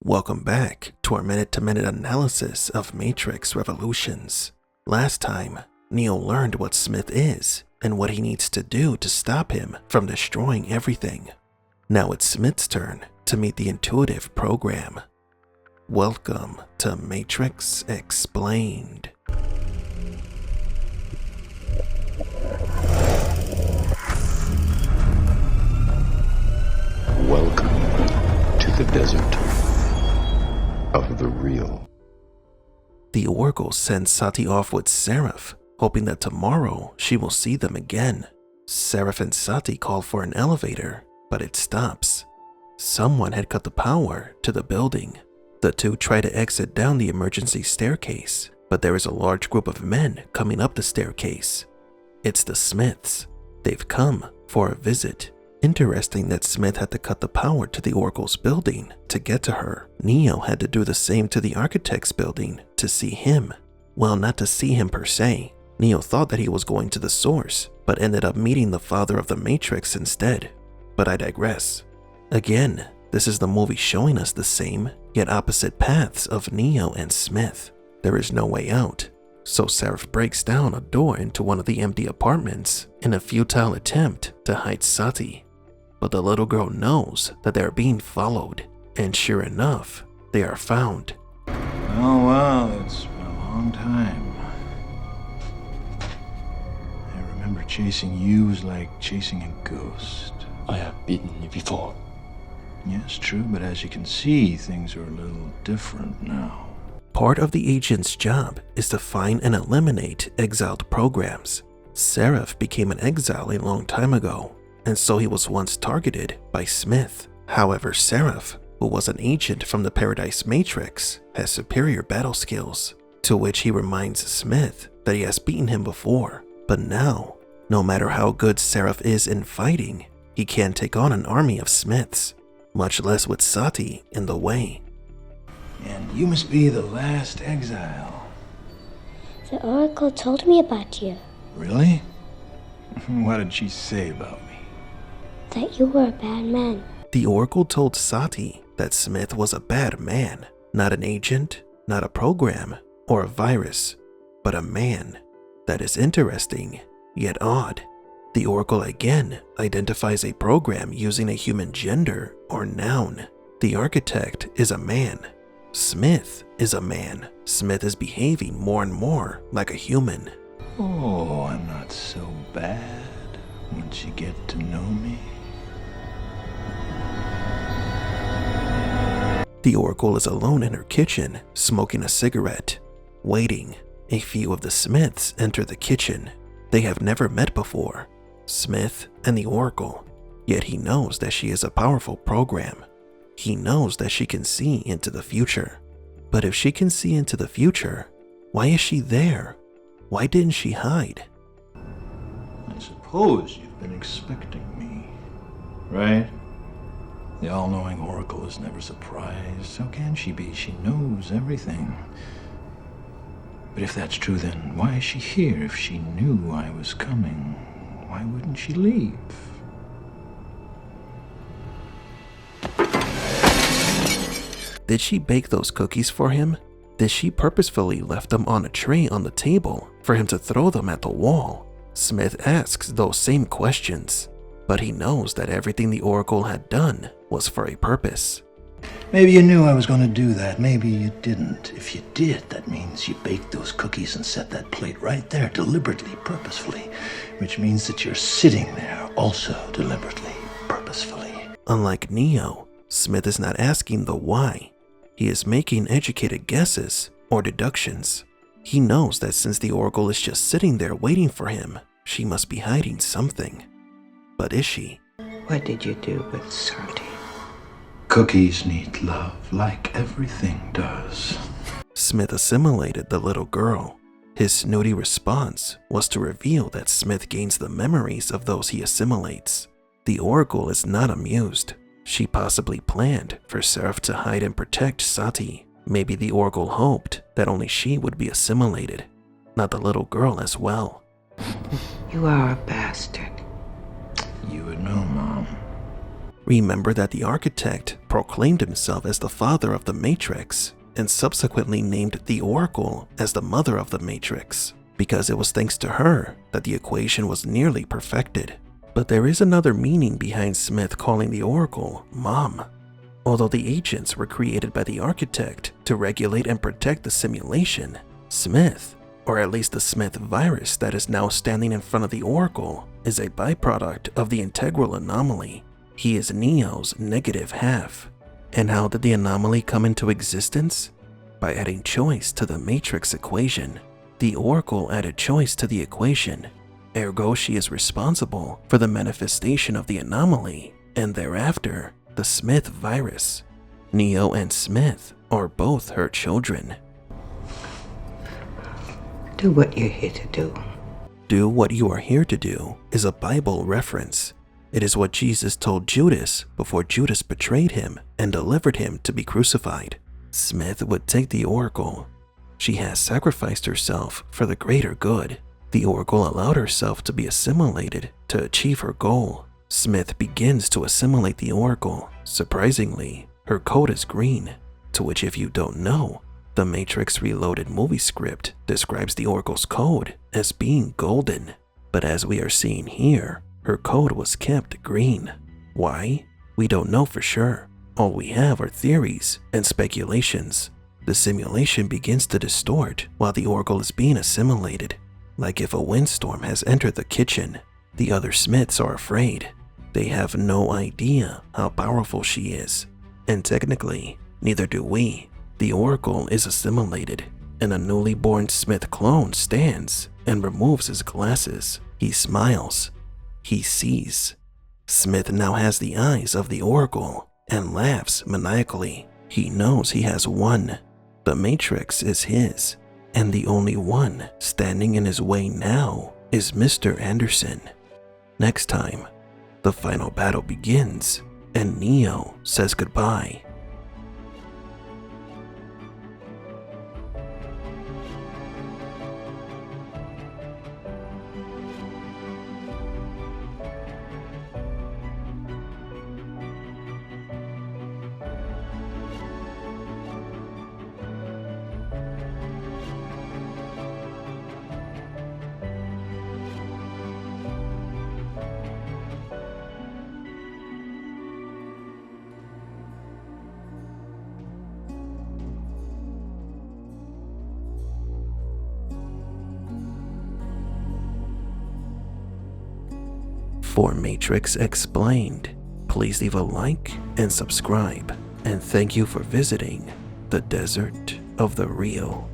Welcome back to our minute-to-minute analysis of Matrix Revolutions. Last time, Neo learned what Smith is and what he needs to do to stop him from destroying everything. Now it's Smith's turn to meet the intuitive program. Welcome to Matrix Explained. Welcome to the desert of the real. The Oracle sends Sati off with Seraph, hoping that tomorrow she will see them again. Seraph and Sati call for an elevator, but it stops. Someone had cut the power to the building. The two try to exit down the emergency staircase, but there is a large group of men coming up the staircase. It's the Smiths. They've come for a visit. Interesting that Smith had to cut the power to the Oracle's building to get to her. Neo had to do the same to the Architect's building to see him. Well, not to see him per se. Neo thought that he was going to the source, but ended up meeting the father of the Matrix instead. But I digress. Again, this is the movie showing us the same, yet opposite paths of Neo and Smith. There is no way out, so Seraph breaks down a door into one of the empty apartments in a futile attempt to hide Sati. But the little girl knows that they are being followed, and sure enough, they are found. Oh, well, it's been a long time. I remember chasing you was like chasing a ghost. I have beaten you before. Yes, true, but as you can see, things are a little different now. Part of the agent's job is to find and eliminate exiled programs. Seraph became an exile a long time ago, and so he was once targeted by Smith. However, Seraph, who was an agent from the Paradise Matrix, has superior battle skills, to which he reminds Smith that he has beaten him before. But now, no matter how good Seraph is in fighting, he can't take on an army of Smiths, much less with Sati in the way. And you must be the last exile. The Oracle told me about you, Really? What did she say about me? that you were a bad man. The Oracle told Sati that Smith was a bad man, not an agent, not a program, or a virus, but a man. That is interesting, yet odd. The Oracle again identifies a program using a human gender or noun. The Architect is a man. Smith is a man. Smith is behaving more and more like a human. Oh, I'm not so bad once you get to know me. The Oracle is alone in her kitchen, smoking a cigarette, waiting. A few of the Smiths enter the kitchen. They have never met before, Smith and the Oracle, yet he knows that she is a powerful program. He knows that she can see into the future. But if she can see into the future, why is she there? Why didn't she hide? I suppose you've been expecting me, right? The all-knowing Oracle is never surprised. How can she be? She knows everything. But if that's true, then why is she here? If she knew I was coming, why wouldn't she leave? Did she bake those cookies for him? Did she purposefully left them on a tray on the table for him to throw them at the wall? Smith asks those same questions, but he knows that everything the Oracle had done was for a purpose. Maybe you knew I was going to do that. Maybe you didn't. If you did, that means you baked those cookies and set that plate right there deliberately, purposefully, which means that you're sitting there also deliberately, purposefully. Unlike Neo, Smith is not asking the why. He is making educated guesses or deductions. He knows that since the Oracle is just sitting there waiting for him, she must be hiding something. But is she? What did you do with Sati? Cookies need love, like everything does. Smith assimilated the little girl. His snooty response was to reveal that Smith gains the memories of those he assimilates. The Oracle is not amused. She possibly planned for Seraph to hide and protect Sati. Maybe the Oracle hoped that only she would be assimilated, not the little girl as well. You are a bastard. You would know, Mom. Remember that the architect proclaimed himself as the father of the Matrix and subsequently named the Oracle as the mother of the Matrix, because it was thanks to her that the equation was nearly perfected. But there is another meaning behind Smith calling the Oracle Mom. Although the agents were created by the architect to regulate and protect the simulation, Smith, or at least the Smith virus that is now standing in front of the Oracle, is a byproduct of the integral anomaly. He is Neo's negative half. And how did the anomaly come into existence? By adding choice to the Matrix equation. The Oracle added choice to the equation, ergo she is responsible for the manifestation of the anomaly, and thereafter, the Smith virus. Neo and Smith are both her children. Do what you're here to do. Do what you are here to do is a Bible reference. It is what Jesus told Judas before Judas betrayed him and delivered him to be crucified. Smith would take the Oracle. She has sacrificed herself for the greater good. The Oracle allowed herself to be assimilated to achieve her goal. Smith begins to assimilate the Oracle. Surprisingly, her code is green, to which, if you don't know, the Matrix Reloaded movie script describes the Oracle's code as being golden. But as we are seeing here, her code was kept green. Why? We don't know for sure. All we have are theories and speculations. The simulation begins to distort while the Oracle is being assimilated. Like if a windstorm has entered the kitchen, the other Smiths are afraid. They have no idea how powerful she is. And technically, neither do we. The Oracle is assimilated, and a newly born Smith clone stands and removes his glasses. He smiles. He sees. Smith now has the eyes of the Oracle and laughs maniacally. He knows he has won. The Matrix is his, and the only one standing in his way now is Mr. Anderson. Next time, the final battle begins, and Neo says goodbye. For Matrix Explained, please leave a like and subscribe, and thank you for visiting the Desert of the Real.